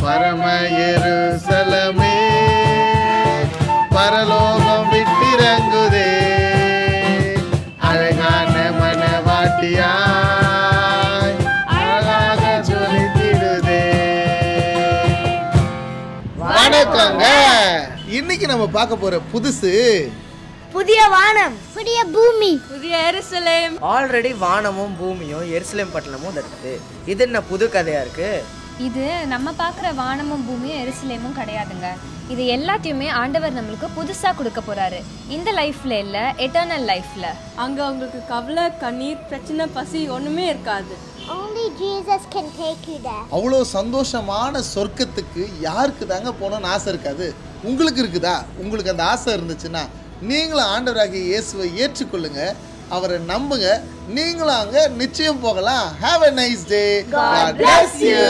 பரம எருசலமே பரலோகம் விட்டிறங்குதே அழகான மனவாட்டியாய் அழகாக ஜொலித்திடுதே. வணக்கங்க. இன்னைக்கு நம்ம பார்க்க போற புதுசு புதிய வானம், புதிய பூமி, புதிய எருசலேம். ஆல்ரெடி வானமும் பூமியும் எருசலேம் பட்டணமும் இருக்குது. இது என்ன புது கதையா இருக்கு? இது நம்ம பார்க்குற வானமும் பூமியும் எருசலேமும் கிடையாதுங்க. இது எல்லாத்தையுமே ஆண்டவர் நம்மளுக்கு புதுசாக கொடுக்க போறாரு. இந்த லைஃப்ல இல்ல, எட்டர்னல் லைஃப்ல. அங்க உங்களுக்கு கவலை, கண்ணீர், பிரச்சனை, பசி ஒண்ணுமே இருக்காது. Only Jesus can take you there. அவ்வளோ சந்தோஷமான சொர்க்கத்துக்கு யாருக்கு தாங்க போகணும்னு ஆசை இருக்காது? உங்களுக்கு இருக்குதா? உங்களுக்கு அந்த ஆசை இருந்துச்சுன்னா நீங்களும் ஆண்டவராகிய இயேசுவை ஏற்றுக்கொள்ளுங்க, அவரை நம்புங்க, நீங்களும் அங்கே நிச்சயம் போகலாம். Have a nice day. God bless you.